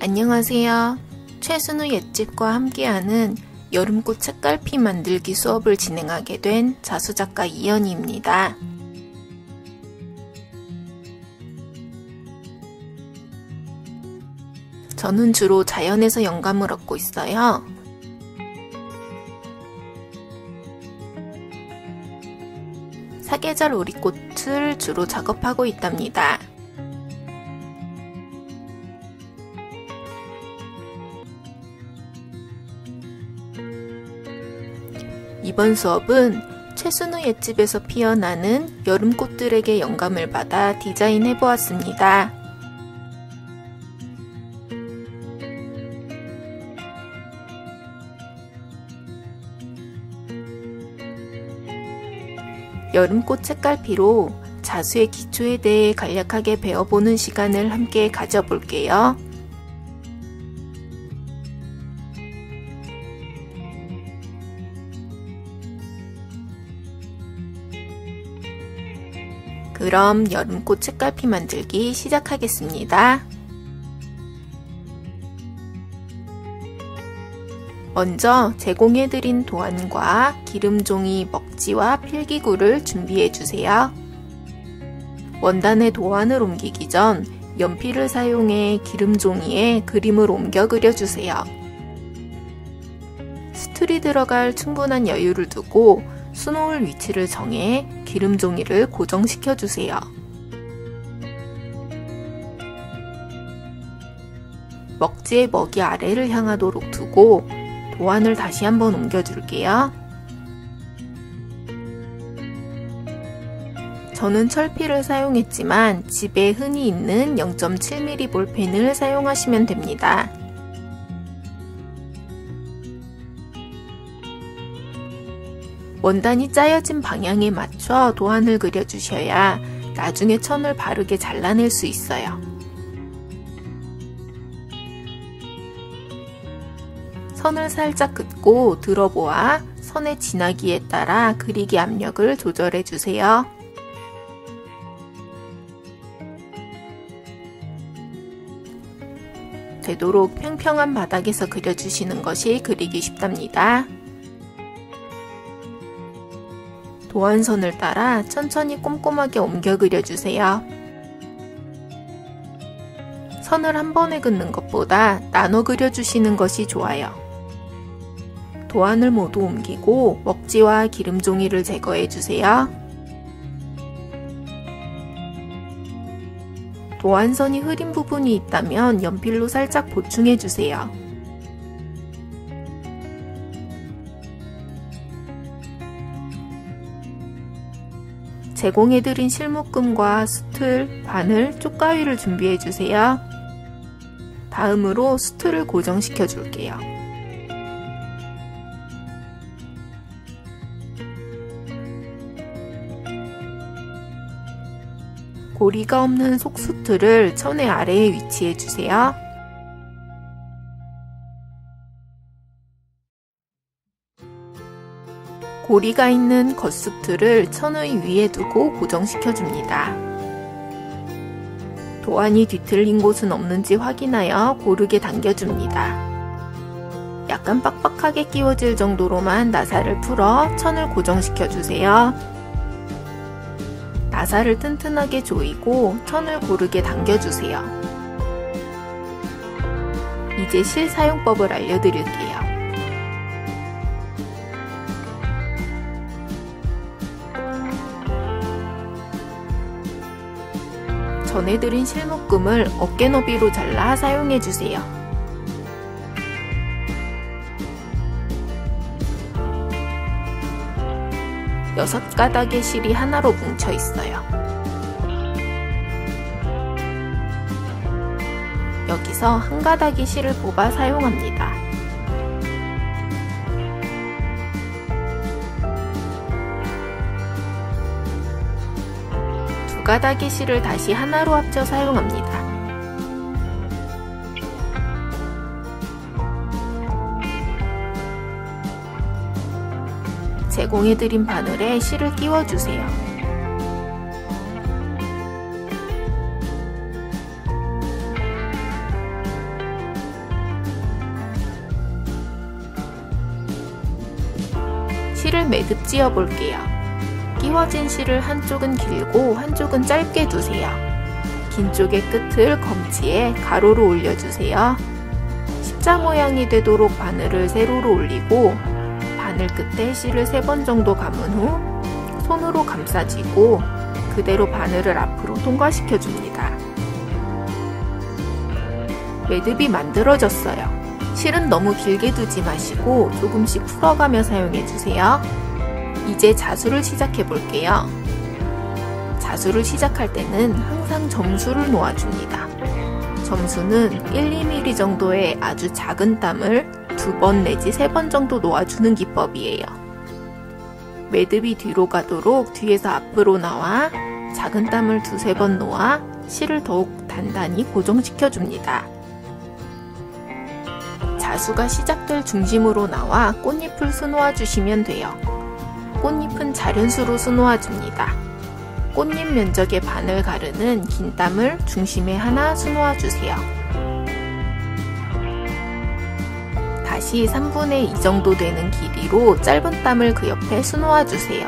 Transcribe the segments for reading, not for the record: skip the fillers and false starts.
안녕하세요. 최순우 옛집과 함께하는 여름꽃 책갈피 만들기 수업을 진행하게 된 자수작가 이연희입니다. 저는 주로 자연에서 영감을 얻고 있어요. 사계절 오리꽃을 주로 작업하고 있답니다. 이번 수업은 최순우 옛집에서 피어나는 여름꽃들에게 영감을 받아 디자인해보았습니다. 여름꽃 책갈피로 자수의 기초에 대해 간략하게 배워보는 시간을 함께 가져볼게요. 그럼 여름꽃 책갈피 만들기 시작하겠습니다. 먼저 제공해드린 도안과 기름종이, 먹지와 필기구를 준비해주세요. 원단에 도안을 옮기기 전 연필을 사용해 기름종이에 그림을 옮겨 그려주세요. 수틀이 들어갈 충분한 여유를 두고 수놓을 위치를 정해 기름종이를 고정시켜주세요. 먹지의 먹이 아래를 향하도록 두고 도안을 다시 한번 옮겨줄게요. 저는 철필을 사용했지만 집에 흔히 있는 0.7mm 볼펜을 사용하시면 됩니다. 원단이 짜여진 방향에 맞춰 도안을 그려주셔야 나중에 천을 바르게 잘라낼 수 있어요. 선을 살짝 긋고 들어보아 선의 지나기에 따라 그리기 압력을 조절해 주세요. 되도록 평평한 바닥에서 그려주시는 것이 그리기 쉽답니다. 도안선을 따라 천천히 꼼꼼하게 옮겨 그려주세요. 선을 한 번에 긋는 것보다 나눠 그려주시는 것이 좋아요. 도안을 모두 옮기고 먹지와 기름종이를 제거해주세요. 도안선이 흐린 부분이 있다면 연필로 살짝 보충해주세요. 제공해드린 실묶음과 수틀, 바늘, 쪽가위를 준비해주세요. 다음으로 수틀을 고정시켜 줄게요. 고리가 없는 속수틀을 천의 아래에 위치해 주세요. 고리가 있는 겉수틀을 천의 위에 두고 고정시켜 줍니다. 도안이 뒤틀린 곳은 없는지 확인하여 고르게 당겨줍니다. 약간 빡빡하게 끼워질 정도로만 나사를 풀어 천을 고정시켜 주세요. 나사를 튼튼하게 조이고 천을 고르게 당겨주세요. 이제 실 사용법을 알려드릴게요. 전해드린 실묶음을 어깨 너비로 잘라 사용해주세요. 여섯 가닥의 실이 하나로 뭉쳐 있어요. 여기서 한 가닥의 실을 뽑아 사용합니다. 두 가닥의 실을 다시 하나로 합쳐 사용합니다. 제공해드린 바늘에 실을 끼워주세요. 실을 매듭 지어 볼게요. 끼워진 실을 한쪽은 길고 한쪽은 짧게 두세요. 긴 쪽의 끝을 검지에 가로로 올려주세요. 십자 모양이 되도록 바늘을 세로로 올리고 바늘 끝에 실을 3번 정도 감은 후 손으로 감싸쥐고 그대로 바늘을 앞으로 통과시켜 줍니다. 매듭이 만들어졌어요. 실은 너무 길게 두지 마시고 조금씩 풀어가며 사용해 주세요. 이제 자수를 시작해 볼게요. 자수를 시작할 때는 항상 점수를 놓아줍니다. 점수는 1, 2mm 정도의 아주 작은 땀을 2번 내지 3번 정도 놓아주는 기법이에요. 매듭이 뒤로 가도록 뒤에서 앞으로 나와 작은 땀을 2, 3번 놓아 실을 더욱 단단히 고정시켜 줍니다. 자수가 시작될 중심으로 나와 꽃잎을 수놓아 주시면 돼요. 꽃잎은 자련수로 수놓아 줍니다. 꽃잎 면적의 반을 가르는 긴 땀을 중심에 하나 수놓아 주세요. 다시 3분의 2 정도 되는 길이로 짧은 땀을 그 옆에 수놓아 주세요.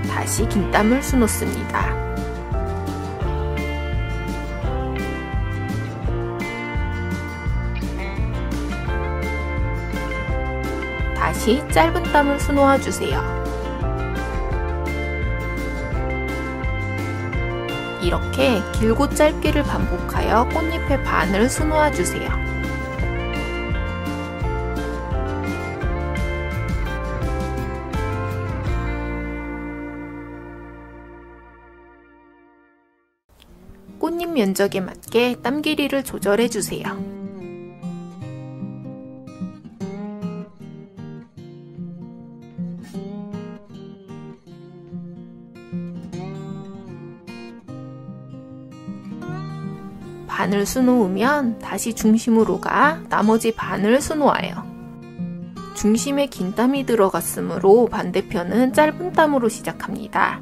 다시 긴 땀을 수놓습니다. 다시 짧은 땀을 수놓아 주세요. 이렇게 길고 짧기를 반복하여 꽃잎의 반을 수놓아 주세요. 꽃잎 면적에 맞게 땀 길이를 조절해 주세요. 반을 수놓으면 다시 중심으로 가 나머지 반을 수놓아요. 중심에 긴 땀이 들어갔으므로 반대편은 짧은 땀으로 시작합니다.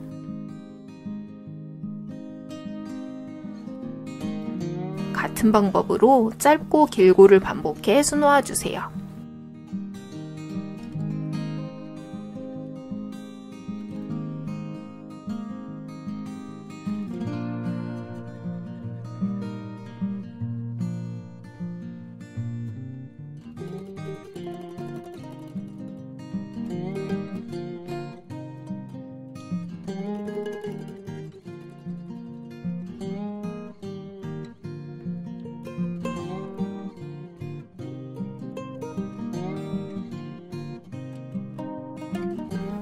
같은 방법으로 짧고 길고를 반복해 수놓아 주세요.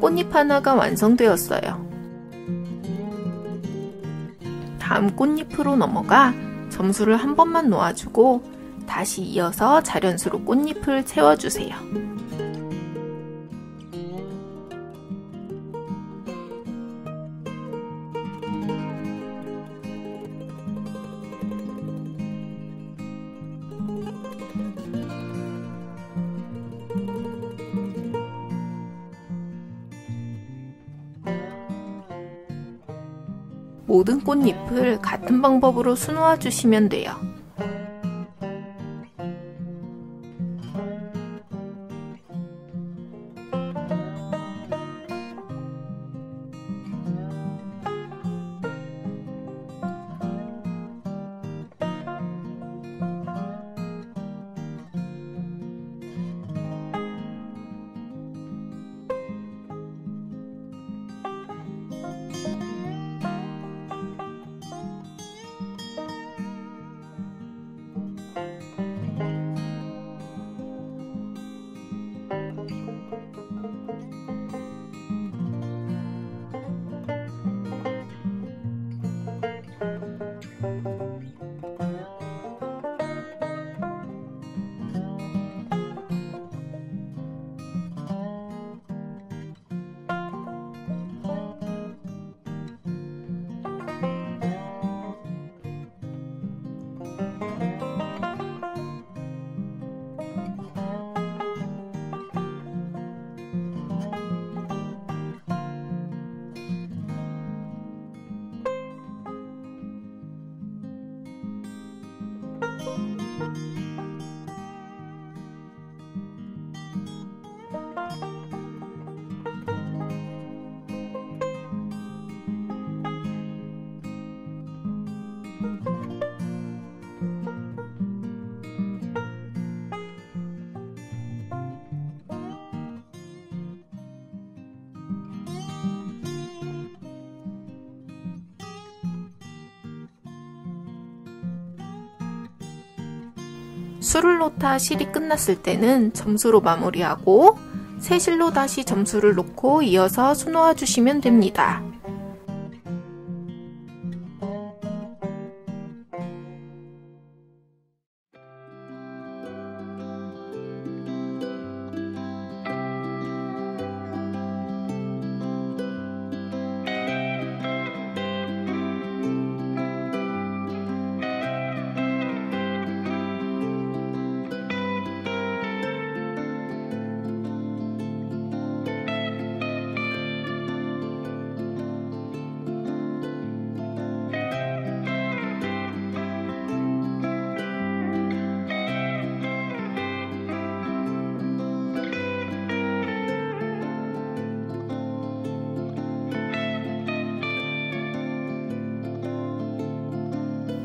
꽃잎 하나가 완성되었어요. 다음 꽃잎으로 넘어가 점수를 한 번만 놓아주고 다시 이어서 자련수로 꽃잎을 채워주세요. 모든 꽃잎을 같은 방법으로 수놓아 주시면 돼요. 술을 놓다 실이 끝났을 때는 점수로 마무리하고 새 실로 다시 점수를 놓고 이어서 수놓아 주시면 됩니다.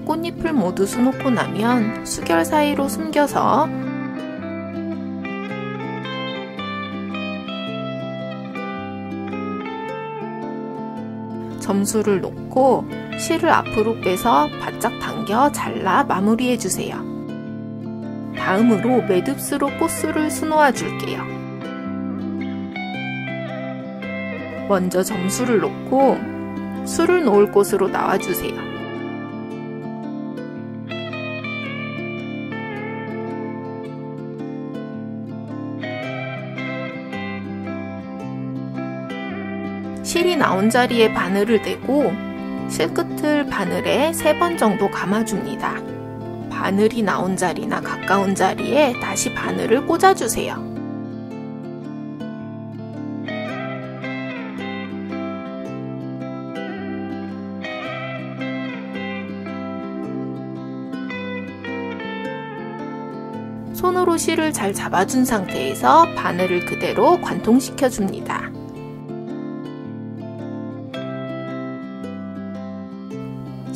꽃잎을 모두 수놓고 나면 수결 사이로 숨겨서 점수를 놓고 실을 앞으로 빼서 바짝 당겨 잘라 마무리해 주세요. 다음으로 매듭수로 꽃술을 수놓아 줄게요. 먼저 점수를 놓고 술을 놓을 곳으로 나와주세요. 실이 나온 자리에 바늘을 대고 실끝을 바늘에 3번 정도 감아줍니다. 바늘이 나온 자리나 가까운 자리에 다시 바늘을 꽂아주세요. 손으로 실을 잘 잡아준 상태에서 바늘을 그대로 관통시켜 줍니다.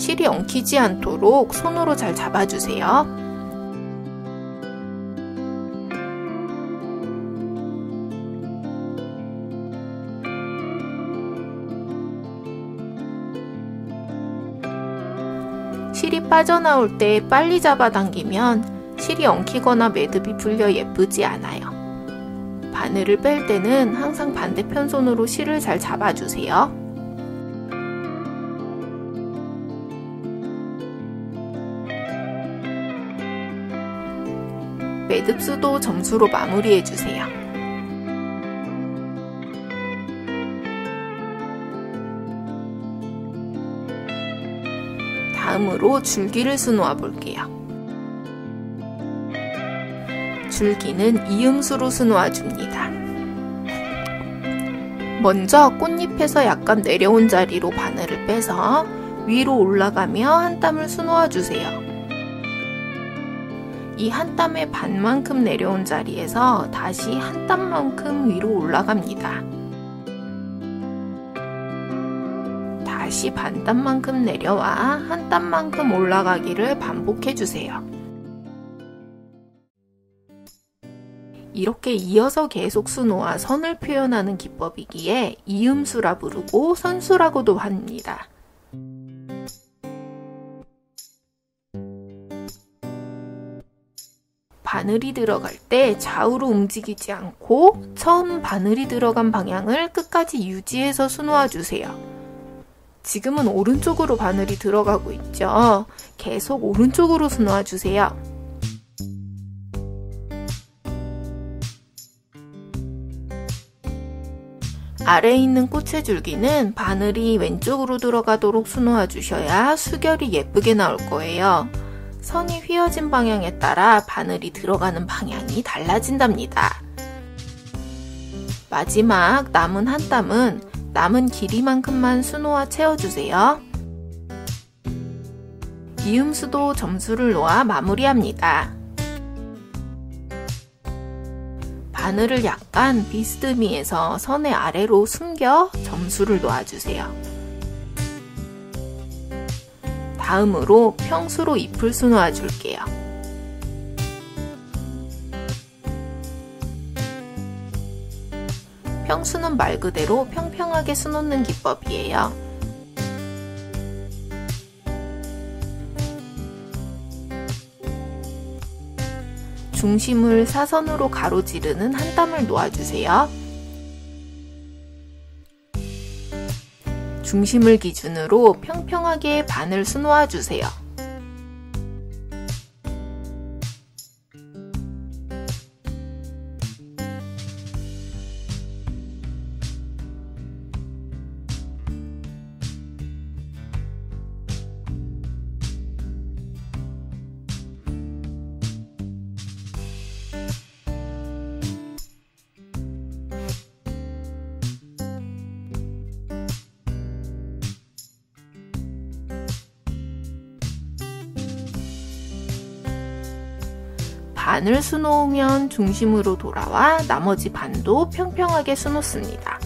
실이 엉키지 않도록 손으로 잘 잡아주세요. 실이 빠져나올 때 빨리 잡아당기면 실이 엉키거나 매듭이 풀려 예쁘지 않아요. 바늘을 뺄 때는 항상 반대편 손으로 실을 잘 잡아주세요. 매듭수도 점수로 마무리해주세요. 다음으로 줄기를 수놓아 볼게요. 줄기는 이음수로 수놓아 줍니다. 먼저 꽃잎에서 약간 내려온 자리로 바늘을 빼서 위로 올라가며 한 땀을 수놓아 주세요. 이 한 땀의 반만큼 내려온 자리에서 다시 한 땀만큼 위로 올라갑니다. 다시 반 땀만큼 내려와 한 땀만큼 올라가기를 반복해주세요. 이렇게 이어서 계속 수놓아 선을 표현하는 기법이기에 이음수라 부르고 선수라고도 합니다. 바늘이 들어갈 때 좌우로 움직이지 않고 처음 바늘이 들어간 방향을 끝까지 유지해서 수놓아 주세요. 지금은 오른쪽으로 바늘이 들어가고 있죠. 계속 오른쪽으로 수놓아 주세요. 아래에 있는 꽃의 줄기는 바늘이 왼쪽으로 들어가도록 수놓아 주셔야 수결이 예쁘게 나올 거예요. 선이 휘어진 방향에 따라 바늘이 들어가는 방향이 달라진답니다. 마지막 남은 한 땀은 남은 길이만큼만 수놓아 채워주세요. 이음수도 점수를 놓아 마무리합니다. 바늘을 약간 비스듬히해서 선의 아래로 숨겨 점수를 놓아주세요. 다음으로 평수로 잎을 수놓아 줄게요. 평수는 말 그대로 평평하게 수놓는 기법이에요. 중심을 사선으로 가로지르는 한 땀을 놓아주세요. 중심을 기준으로 평평하게 반을 수놓아주세요. 반을 수놓으면 중심으로 돌아와 나머지 반도 평평하게 수놓습니다.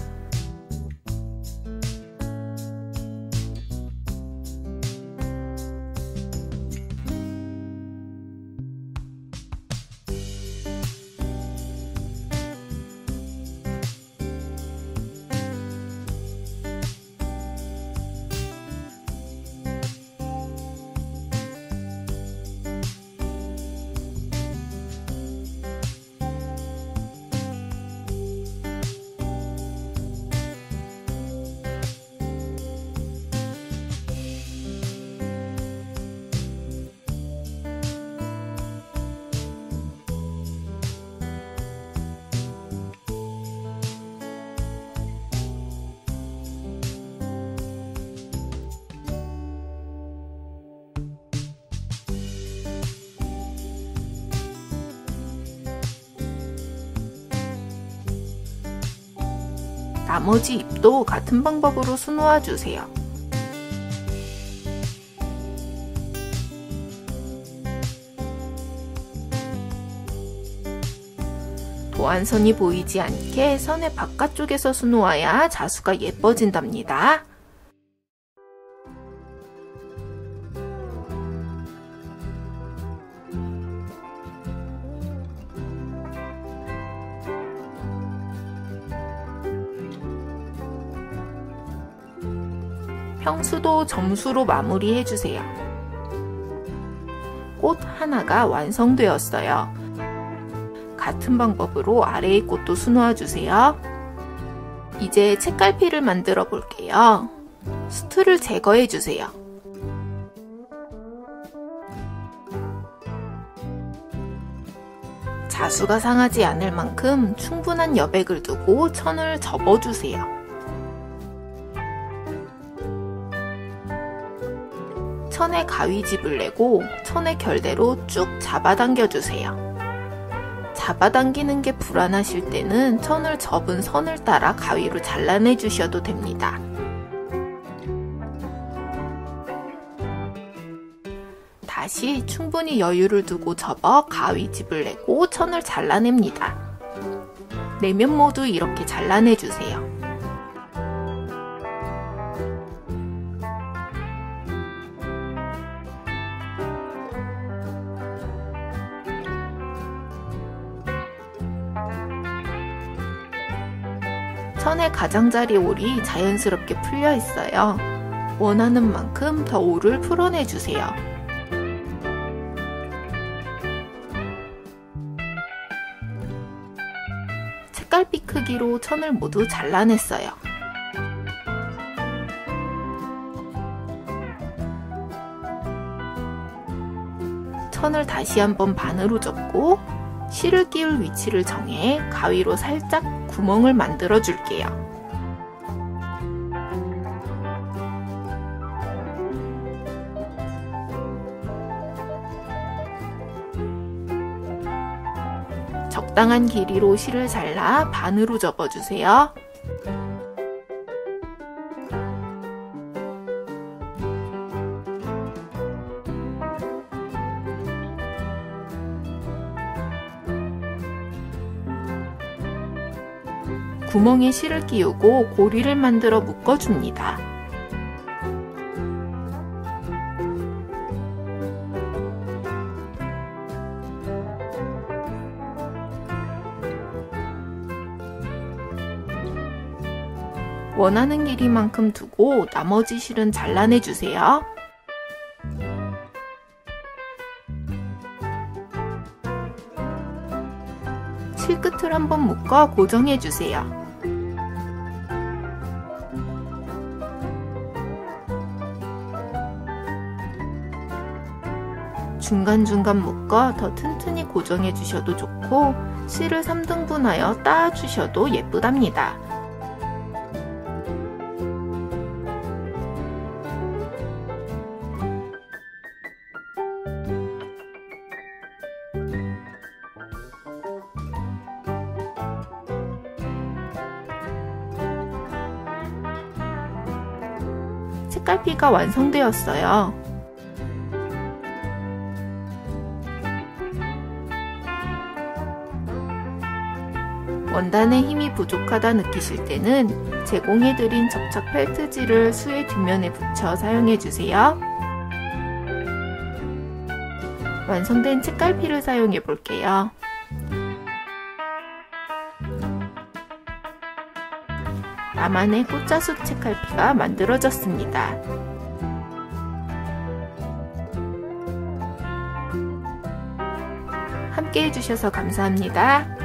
나머지 잎도 같은 방법으로 수놓아 주세요. 도안선이 보이지 않게 선의 바깥쪽에서 수놓아야 자수가 예뻐진답니다. 평수도 점수로 마무리해주세요. 꽃 하나가 완성되었어요. 같은 방법으로 아래의 꽃도 수놓아주세요. 이제 책갈피를 만들어 볼게요. 수트를 제거해주세요. 자수가 상하지 않을 만큼 충분한 여백을 두고 천을 접어주세요. 천에 가위집을 내고 천의 결대로 쭉 잡아당겨주세요. 잡아당기는 게 불안하실 때는 천을 접은 선을 따라 가위로 잘라내 주셔도 됩니다. 다시 충분히 여유를 두고 접어 가위집을 내고 천을 잘라냅니다. 내면 모두 이렇게 잘라내주세요. 천의 가장자리 올이 자연스럽게 풀려 있어요. 원하는 만큼 더 올을 풀어내주세요. 책갈피 크기로 천을 모두 잘라냈어요. 천을 다시 한번 반으로 접고 실을 끼울 위치를 정해 가위로 살짝 구멍을 만들어 줄게요. 적당한 길이로 실을 잘라 반으로 접어주세요. 구멍에 실을 끼우고 고리를 만들어 묶어줍니다. 원하는 길이만큼 두고 나머지 실은 잘라내주세요. 꽃을 한번 묶어 고정해 주세요. 중간중간 묶어 더 튼튼히 고정해 주셔도 좋고 실을 3등분하여 따 주셔도 예쁘답니다. 책갈피가 완성되었어요. 원단에 힘이 부족하다 느끼실 때는 제공해드린 접착 펠트지를 수의 뒷면에 붙여 사용해주세요. 완성된 책갈피를 사용해 볼게요. 나만의 꽃자수 책갈피가 만들어졌습니다. 함께 해주셔서 감사합니다.